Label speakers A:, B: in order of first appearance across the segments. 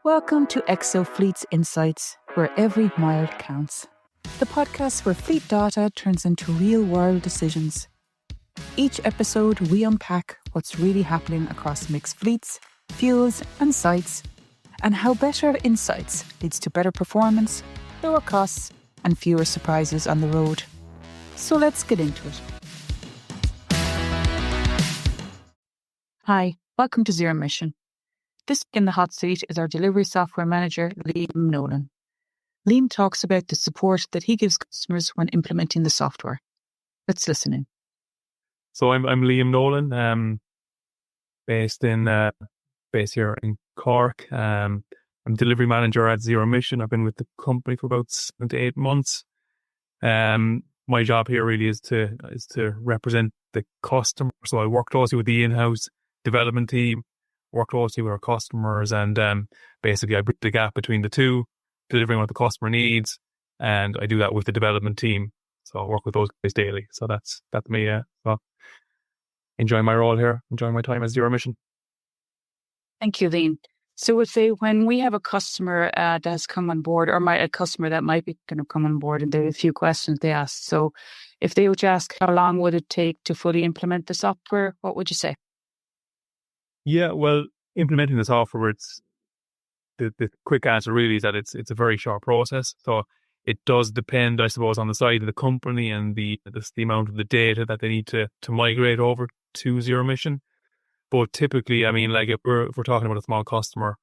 A: Welcome to EXO Fleet's Insights, where every mile counts. The podcast where fleet data turns into real-world decisions. Each episode, we unpack what's really happening across mixed fleets, fuels and sites, and how better insights leads to better performance, lower costs, and fewer surprises on the road. So let's get into it. Hi, welcome to Zero Mission. This week in the hot seat is our delivery software manager, Liam Nolan. Liam talks about the support that he gives customers when implementing the software. Let's listen in.
B: So I'm Liam Nolan, based here in Cork. I'm delivery manager at Zero Mission. I've been with the company for about 7 to 8 months. My job here really is to represent the customer. So I work closely with the in-house development team, work closely with our customers, and basically I bridge the gap between the two, delivering what the customer needs, and I do that with the development team. So I work with those guys daily. So that's me. So enjoying my role here, enjoying my time at Zero Mission.
A: Thank you, Liam. So would say when we have a customer that has come on board, or a customer that might be going to come on board, and there are a few questions they ask. So if they would ask how long would it take to fully implement the software, what would you say?
B: Yeah, well, implementing the software, it's the quick answer really is that it's a very short process. So it does depend, I suppose, on the side of the company and the amount of the data that they need to migrate over to Zero Mission. But typically, I mean, like if we're talking about a small customer,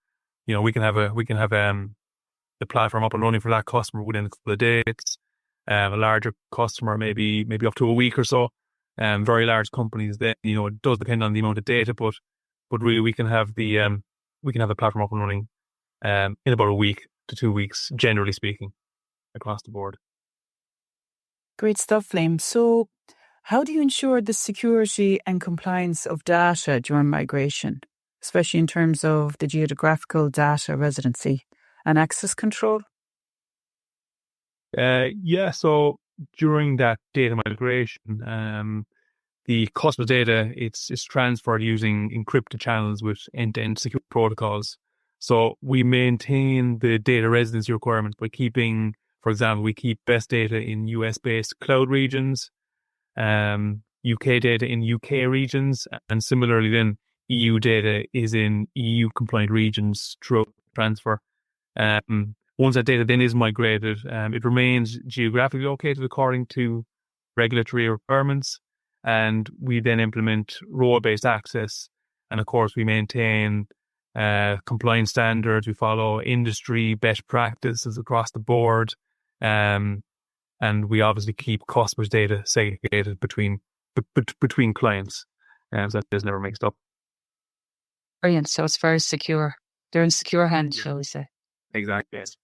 B: you know, we can have the platform up and running for that customer within a couple of days. A larger customer, maybe up to a week or so. Very large companies, then, you know, it does depend on the amount of data, but really we can have the platform up and running in about a week to 2 weeks, generally speaking, across the board.
A: Great stuff, Liam. So how do you ensure the security and compliance of data during migration, especially in terms of the geographical data residency and access control?
B: So during that data migration, the customer data, it's transferred using encrypted channels with end-to-end secure protocols. So we maintain the data residency requirements by keeping, for example, we keep best data in US-based cloud regions, UK data in UK regions, and similarly then EU data is in EU-compliant regions through transfer. Once that data then is migrated, it remains geographically located according to regulatory requirements. And we then implement role-based access. And of course, we maintain compliance standards. We follow industry best practices across the board. And we obviously keep customers' data segregated between clients. So that is never mixed up.
A: Brilliant. So it's very secure. They're in secure hands, shall we say.
B: Exactly. Yes.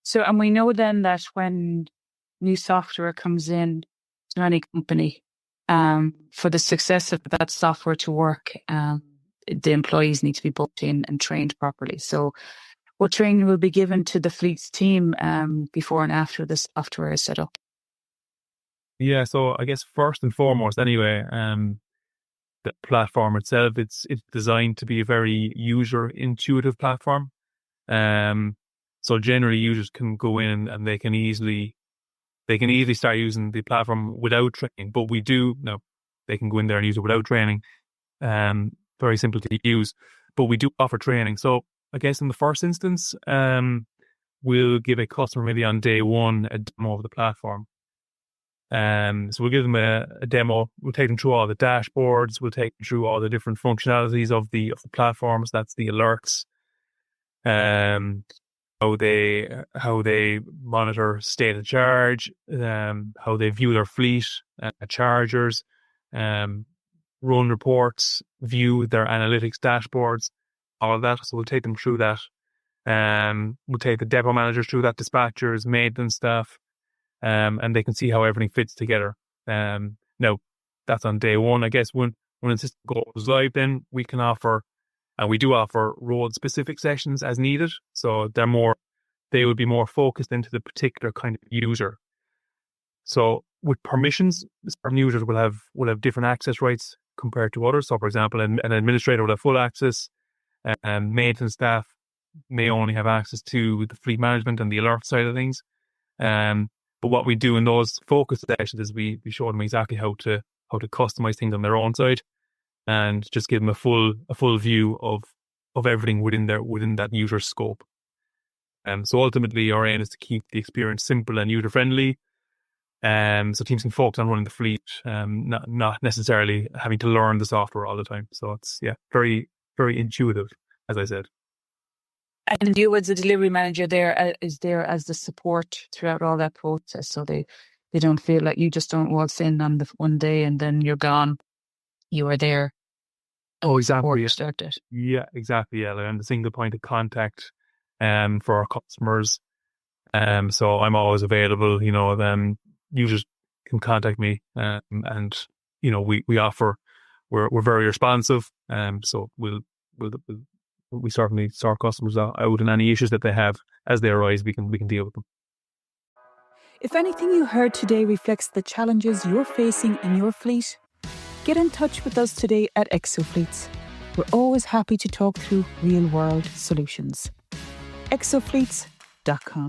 A: So, and we know then that when new software comes in to any company, for the success of that software to work, the employees need to be booked in and trained properly. So what training will be given to the fleet's team before and after the software is set up?
B: Yeah, so I guess first and foremost anyway, the platform itself, it's designed to be a very user-intuitive platform. So generally users can go in and they can easily start using the platform without training, but they can go in there and use it without training. Very simple to use, but we do offer training. So I guess in the first instance, we'll give a customer maybe on day one a demo of the platform. So we'll give them a demo. We'll take them through all the dashboards. We'll take them through all the different functionalities of the platforms. That's the alerts. How they monitor state of charge, how they view their fleet, chargers, run reports, view their analytics dashboards, all of that. So we'll take them through that. We'll take the depot managers through that, dispatchers, maintenance staff, and they can see how everything fits together. Now, that's on day one. I guess when the system goes live, then we can offer, and we do offer role-specific sessions as needed. So they will be more focused into the particular kind of user. So with permissions, certain users will have different access rights compared to others. So, for example, an administrator will have full access, and maintenance staff may only have access to the fleet management and the alert side of things. But what we do in those focus sessions is we show them exactly how to customize things on their own side, and just give them a full view of everything within that user scope. So ultimately, our aim is to keep the experience simple and user friendly. So teams can focus on running the fleet, not necessarily having to learn the software all the time. So it's very, very intuitive, as I said.
A: And you, as a delivery manager, is there as the support throughout all that process, so they don't feel like you just don't waltz in on the one day and then you're gone. You are there.
B: Oh, exactly.
A: Yeah,
B: exactly. Yeah, I'm the single point of contact for our customers. So I'm always available. Users can contact me, and we offer. We're very responsive. So we certainly sort customers out, and any issues that they have as they arise, we can deal with them.
A: If anything you heard today reflects the challenges you're facing in your fleet, get in touch with us today at ExoFleets. We're always happy to talk through real-world solutions. exofleets.com